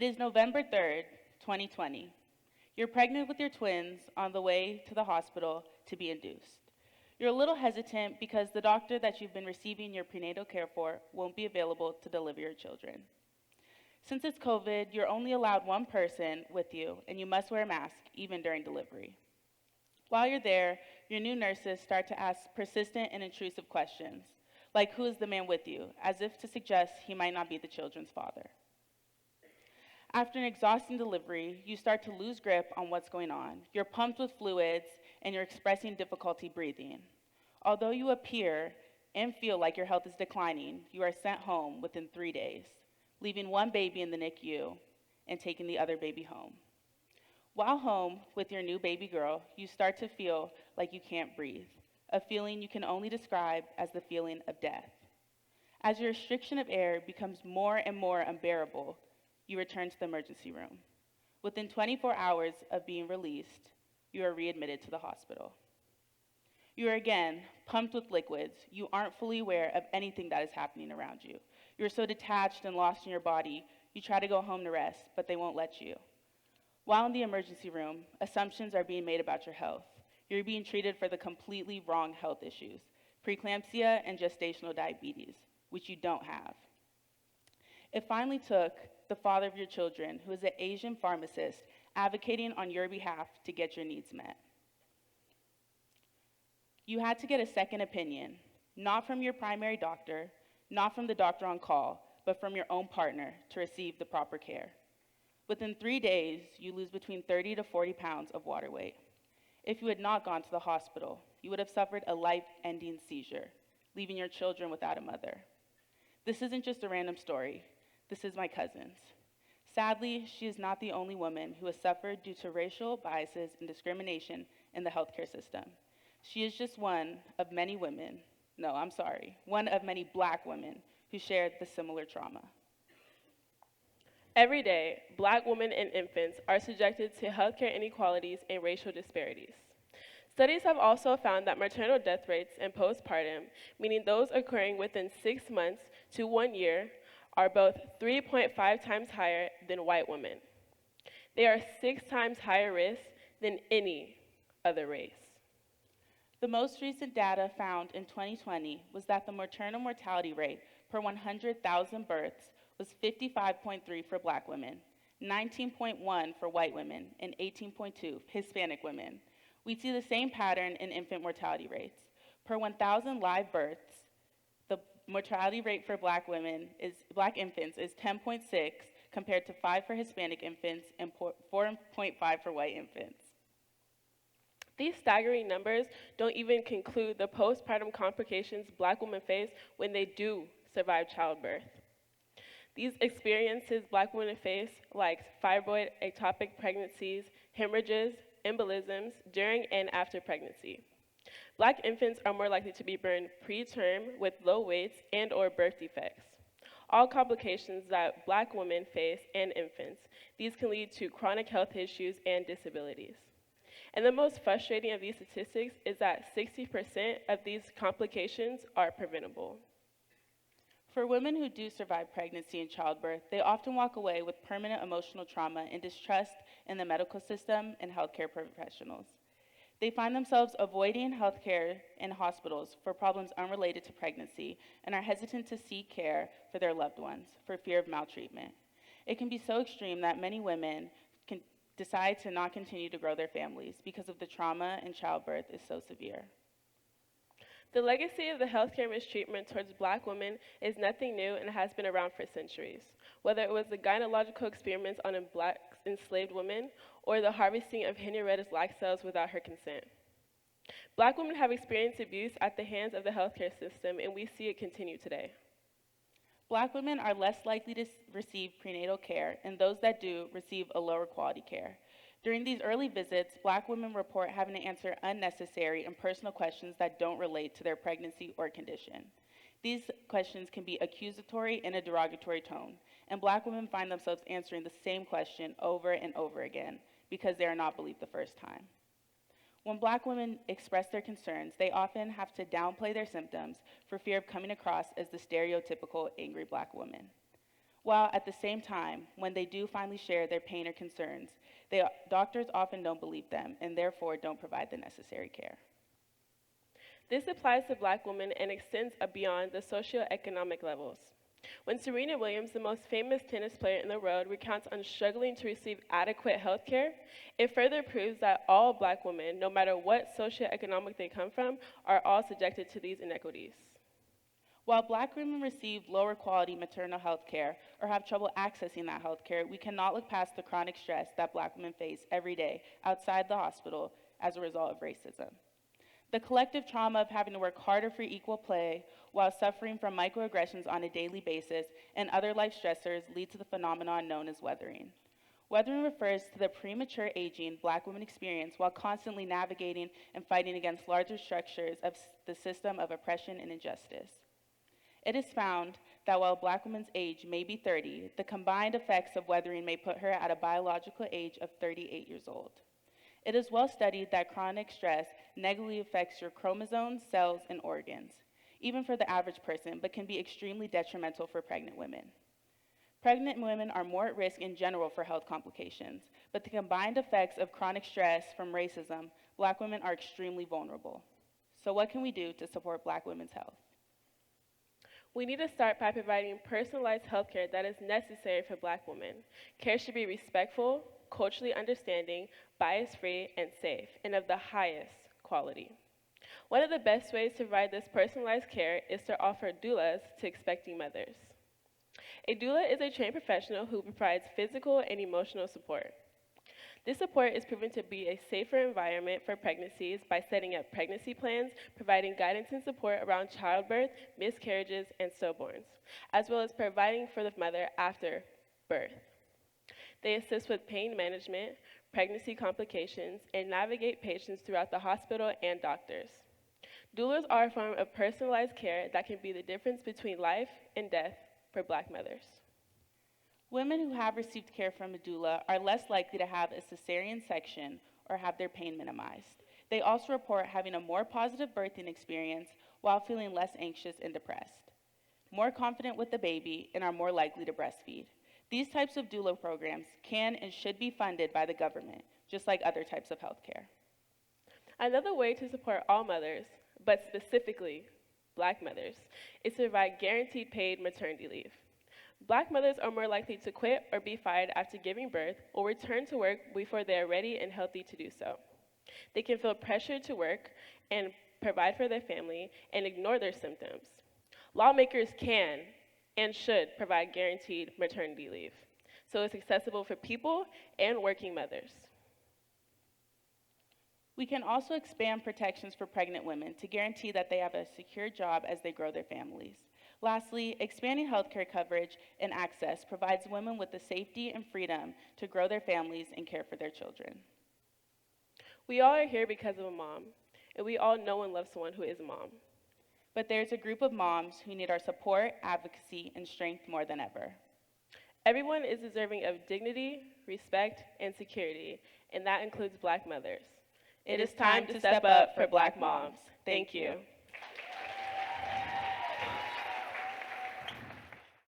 It is November 3rd, 2020. You're pregnant with your twins on the way to the hospital to be induced. You're a little hesitant because the doctor that you've been receiving your prenatal care for won't be available to deliver your children. Since it's COVID, you're only allowed one person with you, and you must wear a mask even during delivery. While you're there, your new nurses start to ask persistent and intrusive questions, like who is the man with you, as if to suggest he might not be the children's father. After an exhausting delivery, you start to lose grip on what's going on. You're pumped with fluids, and you're expressing difficulty breathing. Although you appear and feel like your health is declining, you are sent home within 3 days, leaving one baby in the NICU and taking the other baby home. While home with your new baby girl, you start to feel like you can't breathe, a feeling you can only describe as the feeling of death. As your restriction of air becomes more and more unbearable, you return to the emergency room. Within 24 hours of being released, you are readmitted to the hospital. You are again pumped with liquids. You aren't fully aware of anything that is happening around you. You're so detached and lost in your body, you try to go home to rest, but they won't let you. While in the emergency room, assumptions are being made about your health. You're being treated for the completely wrong health issues, preeclampsia and gestational diabetes, which you don't have. It finally took the father of your children, who is an Asian pharmacist, advocating on your behalf to get your needs met. You had to get a second opinion, not from your primary doctor, not from the doctor on call, but from your own partner to receive the proper care. Within 3 days, you lose between 30 to 40 pounds of water weight. If you had not gone to the hospital, you would have suffered a life-ending seizure, leaving your children without a mother. This isn't just a random story. This is my cousin's. Sadly, she is not the only woman who has suffered due to racial biases and discrimination in the healthcare system. She is just one of many Black women who shared the similar trauma. Every day, Black women and infants are subjected to healthcare inequalities and racial disparities. Studies have also found that maternal death rates in postpartum, meaning those occurring within 6 months to 1 year, are both 3.5 times higher than white women. They are 6 times higher risk than any other race. The most recent data found in 2020 was that the maternal mortality rate per 100,000 births was 55.3 for Black women, 19.1 for white women, and 18.2 Hispanic women. We see the same pattern in infant mortality rates. Per 1,000 live births, the mortality rate for Black infants is 10.6 compared to 5 for Hispanic infants and 4.5 for white infants. These staggering numbers don't even conclude the postpartum complications Black women face when they do survive childbirth. These experiences Black women face, like fibroid, ectopic pregnancies, hemorrhages, embolisms during and after pregnancy. Black infants are more likely to be born preterm with low weights and/or birth defects. All complications that Black women face and infants, these can lead to chronic health issues and disabilities. And the most frustrating of these statistics is that 60% of these complications are preventable. For women who do survive pregnancy and childbirth, they often walk away with permanent emotional trauma and distrust in the medical system and healthcare professionals. They find themselves avoiding healthcare and hospitals for problems unrelated to pregnancy and are hesitant to seek care for their loved ones for fear of maltreatment. It can be so extreme that many women can decide to not continue to grow their families because of the trauma in childbirth is so severe. The legacy of the healthcare mistreatment towards Black women is nothing new and has been around for centuries, whether it was the gynecological experiments on Black enslaved women or the harvesting of Henrietta's lac cells without her consent. Black women have experienced abuse at the hands of the healthcare system, and we see it continue today. Black women are less likely to receive prenatal care, and those that do receive a lower quality care. During these early visits, Black women report having to answer unnecessary and personal questions that don't relate to their pregnancy or condition. These questions can be accusatory in a derogatory tone, and Black women find themselves answering the same question over and over again because they are not believed the first time. When Black women express their concerns, they often have to downplay their symptoms for fear of coming across as the stereotypical angry Black woman. while at the same time, when they do finally share their pain or concerns, doctors often don't believe them and therefore don't provide the necessary care. This applies to Black women and extends beyond the socioeconomic levels. When Serena Williams, the most famous tennis player in the world, recounts on struggling to receive adequate health care, it further proves that all Black women, no matter what socioeconomic they come from, are all subjected to these inequities. While Black women receive lower quality maternal health care or have trouble accessing that health care, we cannot look past the chronic stress that Black women face every day outside the hospital as a result of racism. The collective trauma of having to work harder for equal pay while suffering from microaggressions on a daily basis and other life stressors lead to the phenomenon known as weathering. Weathering refers to the premature aging Black women experience while constantly navigating and fighting against larger structures of the system of oppression and injustice. It is found that while a Black woman's age may be 30, the combined effects of weathering may put her at a biological age of 38 years old. It is well studied that chronic stress negatively affects your chromosomes, cells, and organs, even for the average person, but can be extremely detrimental for pregnant women. Pregnant women are more at risk in general for health complications, but the combined effects of chronic stress from racism, Black women are extremely vulnerable. So what can we do to support Black women's health? We need to start by providing personalized health care that is necessary for Black women. Care should be respectful, culturally understanding, bias-free, and safe, and of the highest quality. One of the best ways to provide this personalized care is to offer doulas to expecting mothers. A doula is a trained professional who provides physical and emotional support. This support is proven to be a safer environment for pregnancies by setting up pregnancy plans, providing guidance and support around childbirth, miscarriages, and stillborns, as well as providing for the mother after birth. They assist with pain management, pregnancy complications, and navigate patients throughout the hospital and doctors. Doulas are a form of personalized care that can be the difference between life and death for Black mothers. Women who have received care from a doula are less likely to have a cesarean section or have their pain minimized. They also report having a more positive birthing experience while feeling less anxious and depressed, more confident with the baby, and are more likely to breastfeed. These types of doula programs can and should be funded by the government, just like other types of health care. Another way to support all mothers, but specifically Black mothers, is to provide guaranteed paid maternity leave. Black mothers are more likely to quit or be fired after giving birth or return to work before they are ready and healthy to do so. They can feel pressured to work and provide for their family and ignore their symptoms. Lawmakers can and should provide guaranteed maternity leave, so it's accessible for people and working mothers. We can also expand protections for pregnant women to guarantee that they have a secure job as they grow their families. Lastly, expanding healthcare coverage and access provides women with the safety and freedom to grow their families and care for their children. We all are here because of a mom, and we all know and love someone who is a mom. But there's a group of moms who need our support, advocacy, and strength more than ever. Everyone is deserving of dignity, respect, and security, and that includes Black mothers. It is time to step up for Black moms. Thank you.